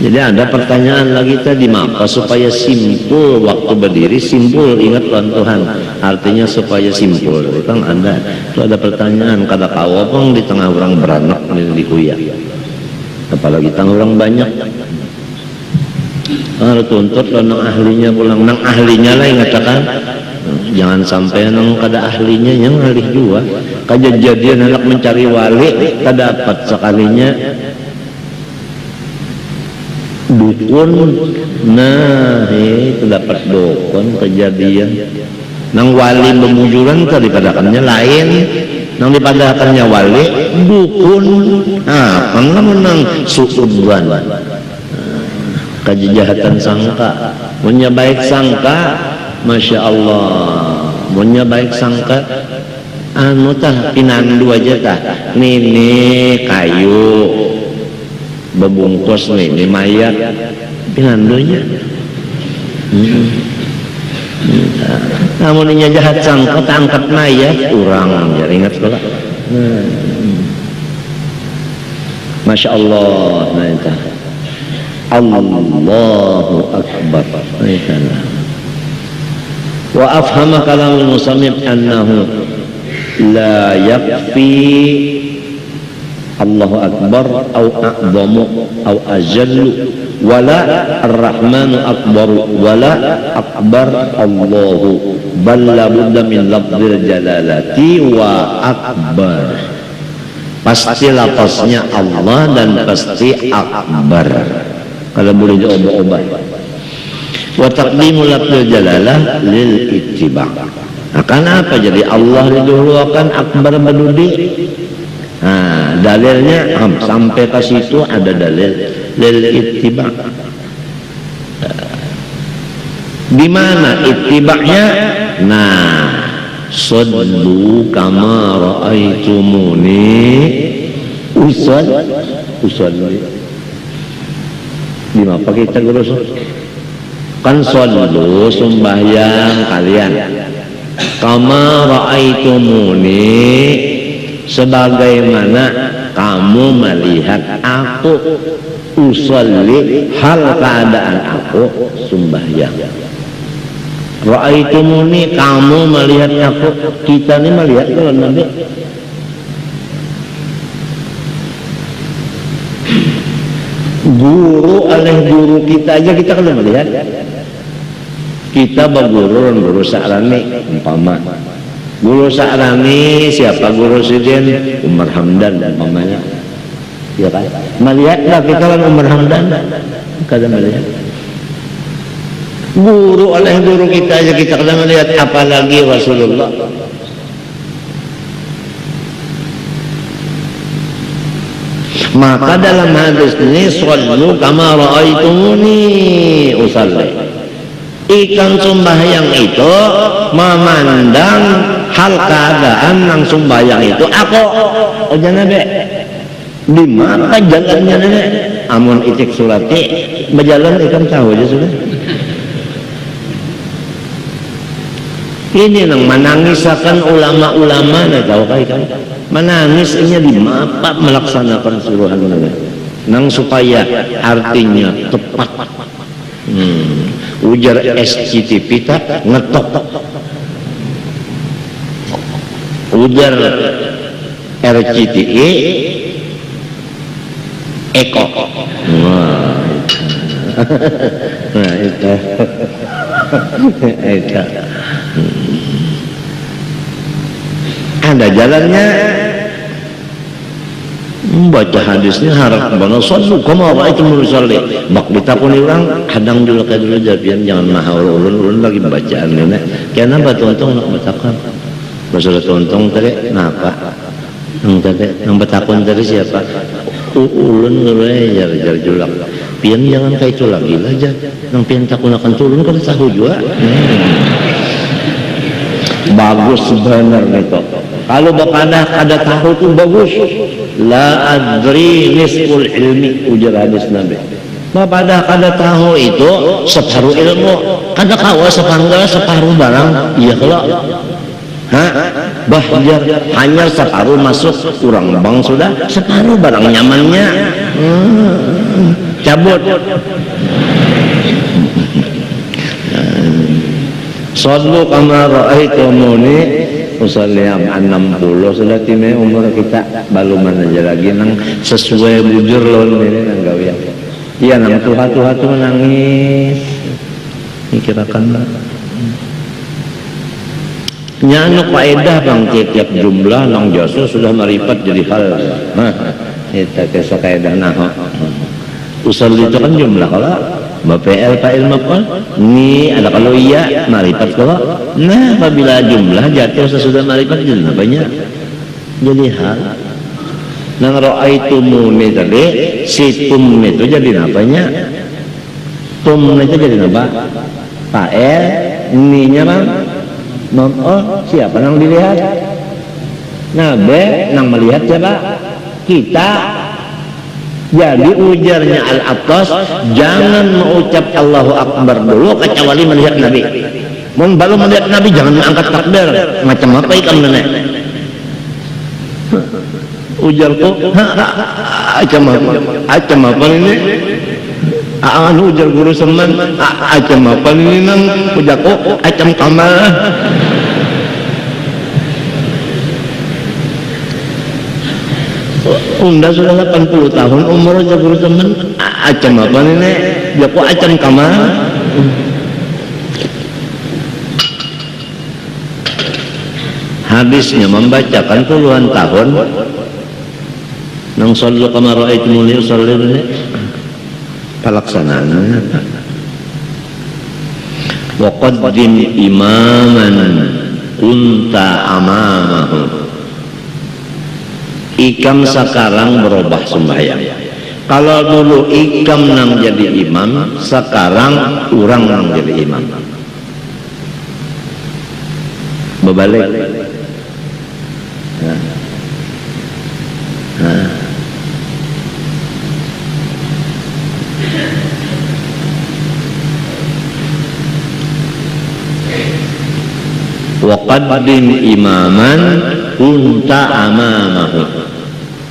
Jadi ada pertanyaan lagi tadi maka supaya simpul waktu berdiri simpul ingat Tuhan. Artinya supaya simpul. Itu kan ada pertanyaan kada kawapang di tengah orang beranak di kuya. Apalagi tengah orang banyak. Kalau tuntut nang ahlinya pulang nang ahlinya lah yang katakan jangan sampai nang kada ahlinya yang alih juga kejadian anak mencari wali kada dapat sekalinya dukun nah itu dapat dukun kejadian nang wali bemujuran dipadakannya lain nang dipadakannya wali dukun apa nang suudwan kejahatan sangka punya baik sangka Masya Allah punya baik sangka anu tah pinandu aja tah ini kayu bebungkus ini mayat pinandunya Namun ini jahat sangkot angkat maya urang jar ingat sekolah. Masya Allah, Allahu Akbar. Wa afhama kalam al-musannif annahu la yakfi Allahu Akbar au a'zamu au ajallu wala ar-rahmanu akbar wala akbar Allahu bal la budda min lafzil jalalati wa akbar. Pasti lafaznya Allah dan pasti akbar. Kalau boleh diubah-ubah. Wa taqdimu lafzil jalalah lil ittiba'. Akan apa jadi Allah didahulukan akbar badudi? Nah, dalilnya sampai ke situ ada dalil lil ittiba'. Di mana ittiba'nya? Nah, sallu kama ra'aitumuni usalli. Di mana kita guru kan sallu sembahyang kalian kama ra'aitumuni sebagaimana kamu melihat aku usalli hal keadaan aku sembahyang. Ra'aitumuni kamu melihat aku, kita ini melihat kalau Nabi. Guru oleh guru kita aja kita kalau melihat. Kita berguru dan guru sa'rami umpama. Guru sa'rami siapa guru sidin? Umar Hamdan umpamanya. Ya kan? Melihatlah kita kan Umar Hamdan. Kada melihat. Guru oleh guru kita aja kita kada melihat, apalagi Rasulullah. Maka dalam hadis ini sallu kama ra'aitumuni usalli. Ikan sembahyang itu memandang hal keadaan yang sembahyang itu aku aja nabe. Di mana jalannya nabe? Amun itik sulati berjalan ikan tahu aja sudah. Ini yang menangisakan ulama-ulama nih tahu kan? Menangisnya di mapa melaksanakan suruhan nabe. Nang supaya artinya tepat. Ujar SCTV tak ngetok, ujar RCTI Eko. Nah itu ada jalannya. Membaca hadisnya harap bana sallu kama ra'aitumuni usalli. Bak ditakuni urang hadang dulu ka dulu jabian jangan mahal ulun lagi bacaan ini. Kenapa tontong nak batakan? Masalah tontong tadi napa? Nang batakon tadi siapa? Ulun ngewe jar julak. Pian jangan kayak itu lagi lah jar. Nang pian takun akan turun kada tahu juga. Bagus sebenarnya itu. Kalau bakadah kada tahu itu bagus. La adri nisful ilmi ujar hadis Nabi. Pada kada tahu itu separuh ilmu. Kada kawa separuh barang. Iya kalau bahjar hanya separuh masuk kurang bang sudah separuh barang nyamannya cabut. Sallu kama ra'aitumuni usalli 60 sudah time umur kita baluman aja lagi nang sesuai bujur lon ini nang gawian. Iya nang tuha tu menangis. Dikirakan nyanu faedah bang tiap jumlah nang jasa sudah maripat jadi hal. Kita kisah kaedah naho. Usalli itu kan jumlah kalau BPL fa'il maf'ul ni ada kalau iya marifat kalau nah apabila jumlah jatuh sesudah marifat jadi banyak jadi hal nang ra'aitumuni tadi si tum itu jadi apanya tum itu jadi apa fa'il ni nya bang maf'ul siapa nang dilihat nah be nang melihat siapa kita. Jadi ujarnya Al-Attas jangan mengucap Allahu Akbar dulu kecuali melihat Nabi. Mun baru melihat Nabi jangan angkat takbir. Macam apa ikam nenek? Ujarku, acam apa ini? Anu ujar guru seman, acam apa ini nang? Ujarku, acam kamal. Unda sudah 80 tahun umur ujar guru seman, acam apa ini? Ujarku, acam kamal. Habisnya membacakan puluhan tahun nang sallu kama ra'aitumuni usalli pelaksanaan wa qaddim imaman kunta amamahu. Ikam sekarang berubah sembahyang. Kalau dulu ikam nang jadi imam, sekarang orang nang jadi imam. Berbalik. Waqaddim imaman kunta amamahu.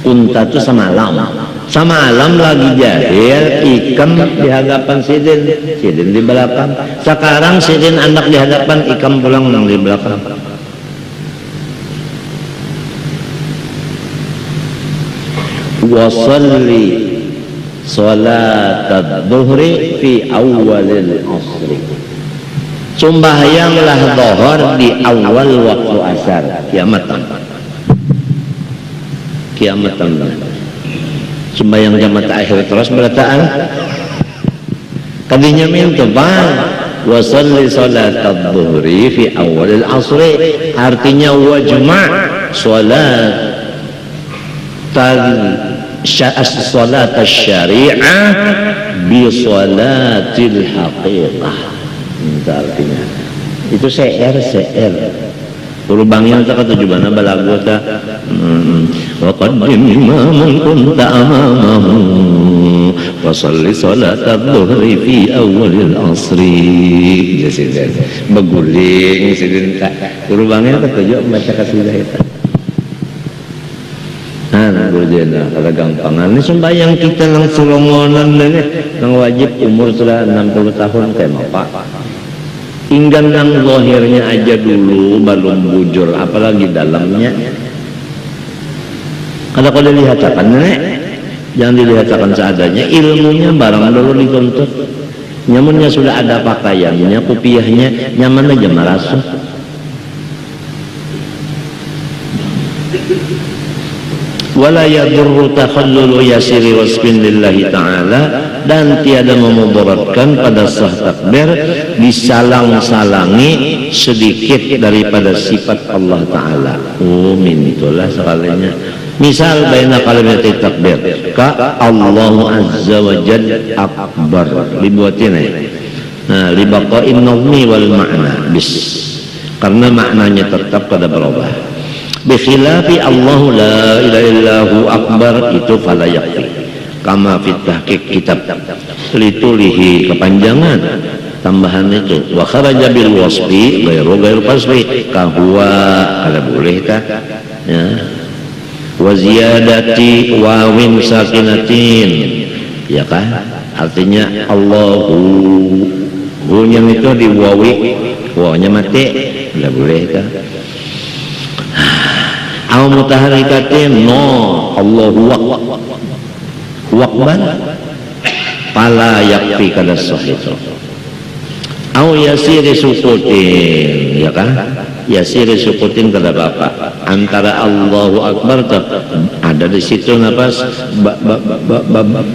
Kunta itu semalam lagi jahil ikam di hadapan sidin di belakang. Sekarang sidin anak di hadapan, ikam pulang nang di belakang. Wasalli salat adh-dhuhri fi awalil asri. Sembahyanglah zuhur di awal waktu asar. Kiamatan. Sembahyang jamaah akhir terus berataan. Kadinya minta bang. Wasalli salat adh-dhuhri fi awalil asri. Artinya wajma' salat salat syari'ah bi salatil haqiqah. Itu artinya. Itu CR. Urubangnya tak kata jubana balagu tak. Wa qaddim imaman kunta amamahu wa salli salat adh-dhuhri fi awalil asri. Jadi beguling sidin tak. Urubangnya kata juga baca kasidah itu. Gurjena kalau gampangan ini sembahyang kita nang surongonan ini nang wajib umur sudah 60 tahun kayak apa inggan nang zahirnya aja dulu belum bujur apalagi dalamnya. Kalau dilihatkan nenek jangan dilihatkan seadanya, ilmunya barang dulu dituntut. Nyamannya sudah ada pakaiannya, kopiahnya nyaman aja merasa. Wala yadurru takhallulu yasiri wasbin lillahi ta'ala, dan tiada memudaratkan pada sah takbir disalang-salangi sedikit daripada sifat Allah Ta'ala. Min itulah sekalinya. Misal baina kalimat takbir ka Allahu Azza wa Jalla akbar dibuatin nah libaqa'in nazmi wal ma'na bis, karena maknanya tetap pada berubah. Bikhilafi Allahu la ilaha illahu akbar itu fala yakfi kama fit tahqiq kitab litulihi kepanjangan tambahan itu wa kharaja bil wasfi ghairu fasli kahwa kada boleh tak ya wa ziyadati wawin sakinatin ya kan artinya Allahu hunya itu di wawi wawnya mati kada boleh tak. Aw mutaharrikatin no Allahu waqban pala yakfi kada sahih. Aw yasiri sukutin ya kan yasiri sukutin kada apa antara Allahu akbar ada di situ nafas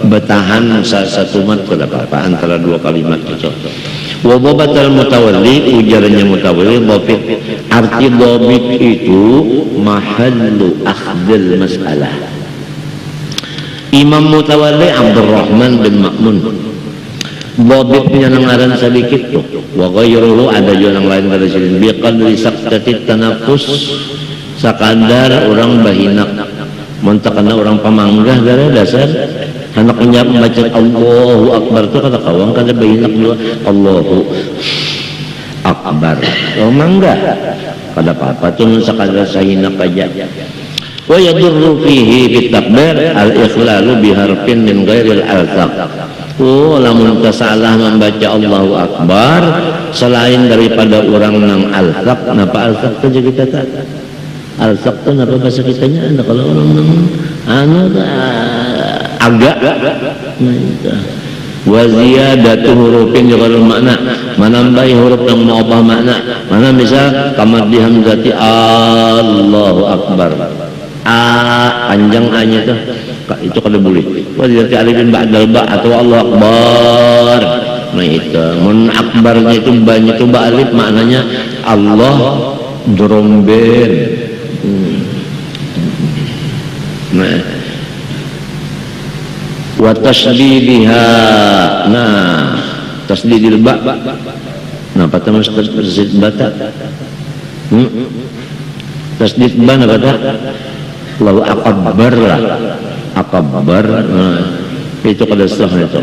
bertahan satu mat kada apa antara dua kalimat itu. Wa dhabatal mutawalli ujarnya mutawalli dhabit arti dhabit itu mahallu akhdil mas'alah. Imam mutawalli Abdurrahman bin Ma'mun dhabitnya nangaran sedikit tuh wa ghairuhu ada juga yang lain dari sini biqadri saqtatit tanafus sakadar orang bahinak montakana orang pamanggah dari dasar anaknya membaca Allahu Akbar itu kata kawang kada bahinak dua Allahu akbar. Oh mangga. Kada apa-apa tun sakadar sahina kaja. Wa yadurru fihi bitakbir al-ikhlalu biharfin min ghairil alsaq. Oh, lamun salah membaca Allahu Akbar selain daripada orang nang alsaq, napa alsaq tu jadi kata? Alsaq tu napa bahasa kitanya? Ada kalau orang nang agak wa ziyadatu hurufin yughal makna, menambahi huruf yang mengubah makna. Mana misal kamar di hamzati Allahu Akbar. Panjang A-nya itu kada boleh. Wa ziyadati alifin ba'dal ba atau Allahu Akbar. Nah itu mun akbarnya itu banyak itu ba alif maknanya Allah dromben. Nah wa tasdidiha, nah tasdidil ba, nah apa mas tasdid bata, tasdid ba apa dah, lalu akbar lah, akbar, nah itu kada sah itu.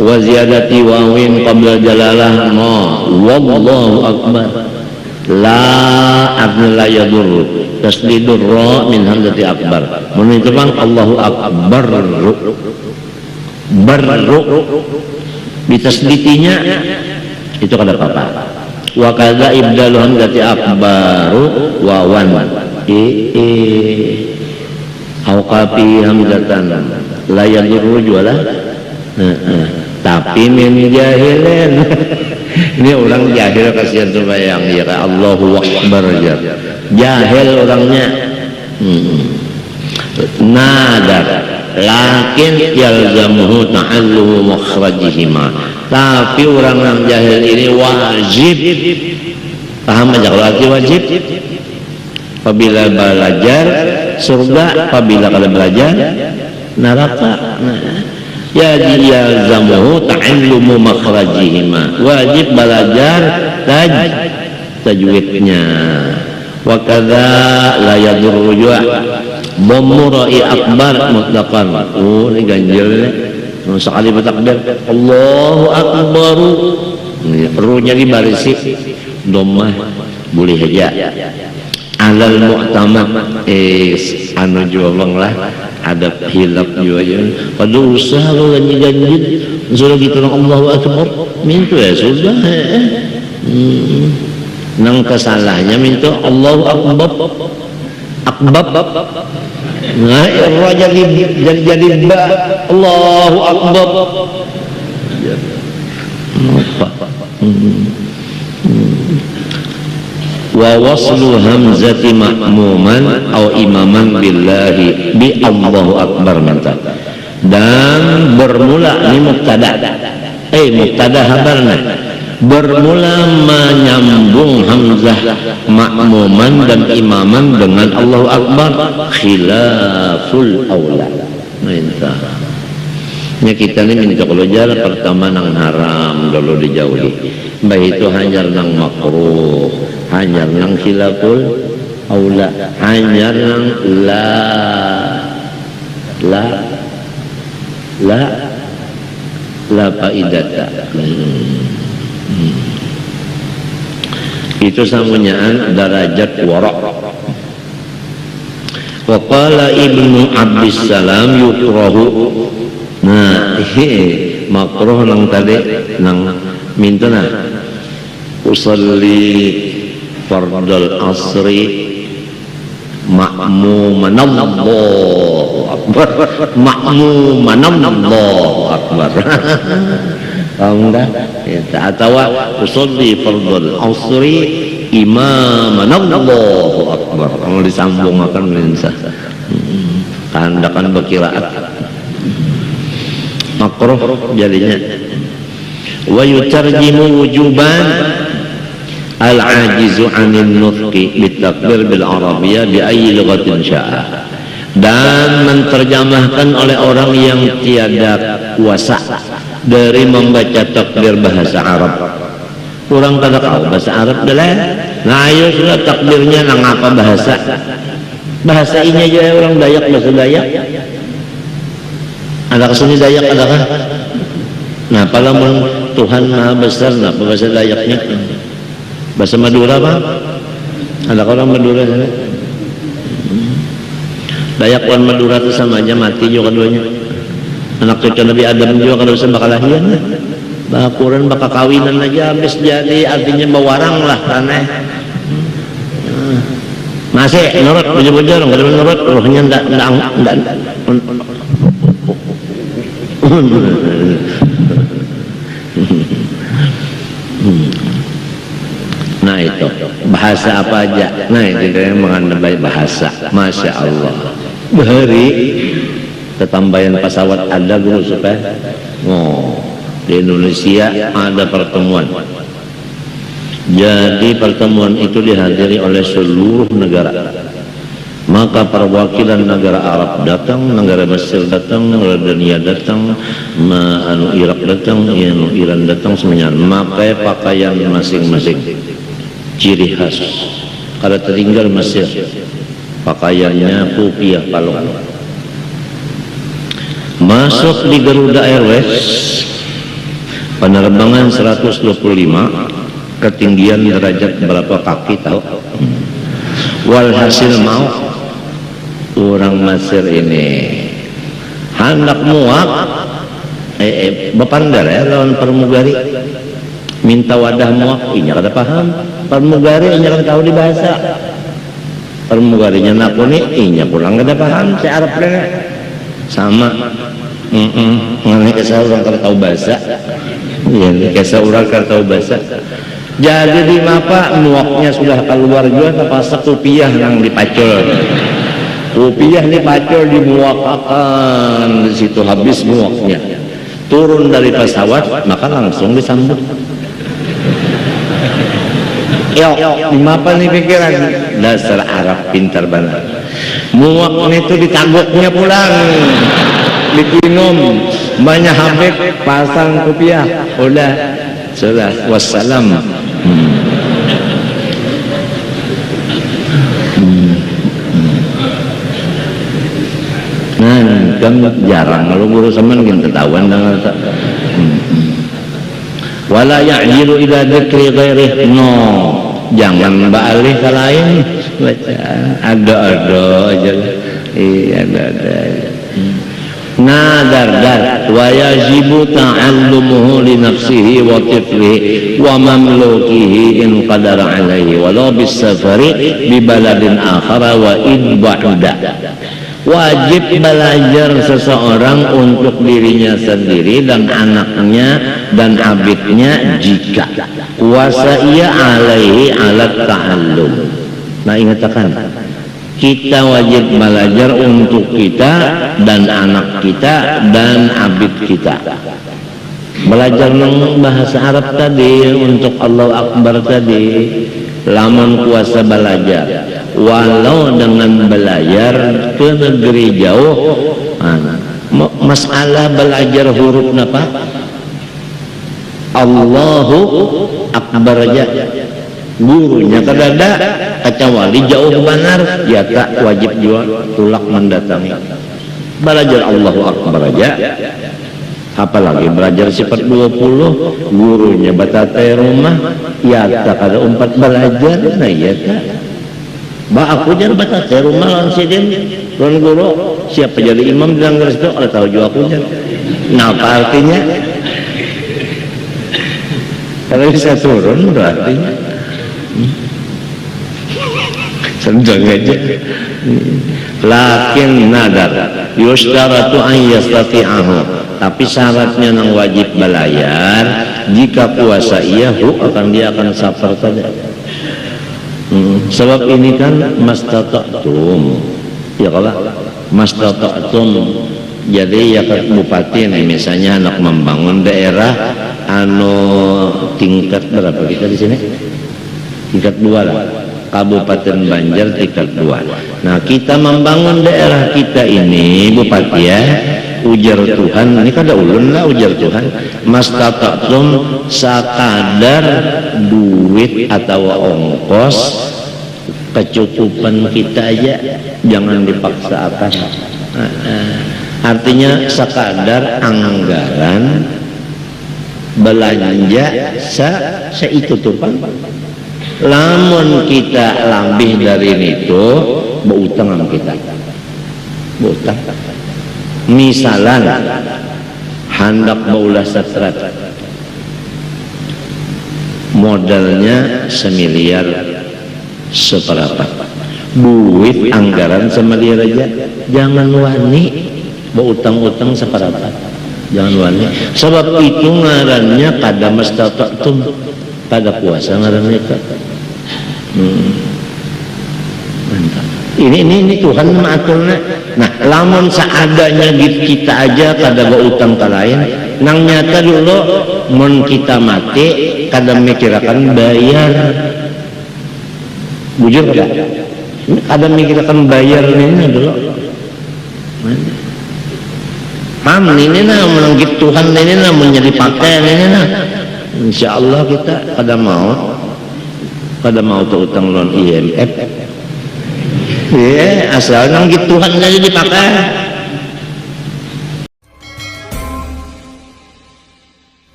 Wa ziyadati wawin qabla jalalah, no wallahu akbar, la abna la yadur, tasdidur ra min hamzati akbar, menurut bang Allahu akbar barru bitasditinya itu kada apa-apa. Wa kadza ibdalu hamzati akbaru wawan awqafi hamzatan la yadurru jualah. Tapi min jahilin ini orang jahil kasihan sembahyang ya Allahu akbar aja jahil orangnya. Nadar lakin yalzamuhu ta'allumu makhrajihima, tapi orang yang jahil ini wajib paham aja kalau arti wajib. Apabila belajar surga, apabila kada belajar neraka. Jadi yalzamuhu ta'allumu makhrajihima, wajib belajar tajwidnya. Wa kadza la yadurru jua Bomurai akbar mutlaqan. Oh ini ganjil ni. Sekali bertakbir Allahu akbar, ruhnya dibarisi domah boleh aja. Alal mu'tamad anu jual lah ada hilap juga ya. Pada usaha lo ganjil sudah gitu Allahu akbar minta ya sudah. Nang kesalahnya minta Allahu akbar akbab. Nah, ra jadi ba Allahu akbar. Wa waslu hamzati ma'muman aw imaman billahi bi Allahu akbar manta. Dan bermula ini mubtada. Mubtada habarna. Bermula menyambung hamzah ma'muman dan imaman dengan Allahu akbar khilaful aula. Minta nya kita ni minta kalau jalan pertama nang haram dulu dijauhi, baik itu hanyar nang makruh, hanyar nang khilaful aula, hanyar nang la faidata. Itu samunyaan darajat wara'. Wa qala Ibnu Abdis Salam yukrahu. Nah, makruh nang tadi nang mintana usalli fardal asri ma'muman Allahu akbar, ma'muman Allahu akbar. Paham dah? Atau usolli fardul asri imaman Allahu akbar. Kalau disambung akan mensah. Kandakan berkiraat. Makruh jadinya. Wa yutarjimu wujuban al-ajizu 'anil nutqi bitakbir bil arabiyyah bi ayyi lughatin sya'a. Dan menterjemahkan oleh orang yang tiada kuasa dari membaca takbir bahasa Arab. Kurang kada tahu bahasa Arab dah. Nah, ayo sudah takbirnya nang apa bahasa? Bahasa ini aja orang Dayak, bahasa Dayak. Ada kesini Dayak adakah? Nah, palamun Tuhan Maha Besar, nah bahasa Dayaknya. Bahasa Madura Pak? Ada orang Madura sana? Dayak orang Madura itu sama aja, mati juga keduanya. Anak cucu Nabi Adam juga kalau bisa bakal lahiran, bakuran bakal kawinan aja habis jadi, artinya bawarang lah aneh. Masih nurut bujur-bujur, nggak ada nurut, rohnya ndak. Nah itu bahasa apa aja. Nah itu yang mengenai bahasa, masya Allah. Bahari ketambahan pesawat ada guru supaya di Indonesia ada pertemuan. Jadi pertemuan itu dihadiri oleh seluruh negara. Maka perwakilan negara Arab datang, negara Mesir datang, Jordania datang, Irak datang, Iran datang, semuanya memakai pakaian masing-masing, ciri khas. Kalau tertinggal Mesir, pakaiannya kopiah palung. Masuk di Garuda Airways, penerbangan 125, ketinggian derajat berapa kaki tahu? Walhasil mau orang Mesir ini hendak muak bepandar ya lawan permugari, minta wadah muak, inya kada paham permugari, inya kada tahu di bahasa permugarinya nakuni, inya pulang kada paham si Arab sama mengenai kisah orang kada tahu bahasa, ya kisah orang kada tahu bahasa. Jadi di mapa muaknya sudah keluar juga, terpaksa kopiah yang dipacul, kopiah dipacul dimuakakan di situ, habis muaknya turun dari pesawat maka langsung disambut. Yo, di mapa nih pikiran dasar Arab pintar banget. Muaknya itu ditagoknya pulang, diminum banyak habib, pasang kopiah, udah sudah wassalam. Nah, kan jarang kalau guru sama kita tahuan dengan wala ya'jilu ila dzikri ghairih, no, jangan balik ke lain, ada aja, iya ada. Nadar wa yajibu ta'allumuhu li nafsihi wa tiflihi wa mamlukihi in qadara alaihi walau bis safari bi baladin akhara wa in ba'da. Wajib belajar seseorang untuk dirinya sendiri dan anaknya dan abidnya jika kuasa ia alaihi alat ta'allum. Nah ingatkan, kita wajib belajar untuk kita dan anak kita dan abid kita. Belajar bahasa Arab tadi untuk Allah Akbar tadi, lamun kuasa belajar, walau dengan belajar ke negeri jauh. Masalah belajar huruf apa? Allahu Akbar aja. Gurunya kadada kecuali jauh benar, ya tak wajib juga tulak mendatangi. Belajar Allahu Akbar aja, apalagi belajar sifat 20, gurunya batate rumah, ya tak ada umpat belajar, nah ya tak. Aku jar batate rumah lawan sidin, lawan guru, siapa jadi imam di dalam itu, ada tahu juga aku jar. Nah apa artinya? Kalau bisa turun berarti sedang aja. Lakin nadar yustaratu an yastati'ahu, tapi syaratnya yang wajib belayar jika puasa ia akan dia akan safar tadi. Sebab ini kan mastata'tum, ya kalau mastata'tum, jadi ya bupati nih misalnya anak membangun daerah tingkat berapa kita di sini? Tingkat 2 lah. Kabupaten Banjar tingkat 2. Nah kita membangun daerah kita ini bupati ya, ujar Tuhan ini kada ulun lah, ujar Tuhan mastata'tum, sakadar duit atau ongkos kecukupan kita aja, jangan dipaksakan. Artinya sakadar anggaran belanja itu tuh Pak. Lamun kita lebih dari itu berutang sama kita, berutang. Misalan hendak baulah satrat, modalnya 1 miliar seperempat, duit anggaran sama dia aja, jangan wani berutang-utang seperempat, jangan wani. Sebab itu ngarannya kada mastata'tum, kada puasa ngarannya itu. Mantap. Ini Tuhan mengaturnya. Nah, lamun seadanya kita aja kada berutang ke lain, nang nyata dulu mun kita mati kada mikirakan bayar. Bujur kada? Kada mikirakan bayar ini dulu. Paham ini nah menanggit Tuhan ini nah menjadi pakai ini nah. Insyaallah kita kada mau utang loan IMF. Asal nang gitu Tuhan aja dipakai.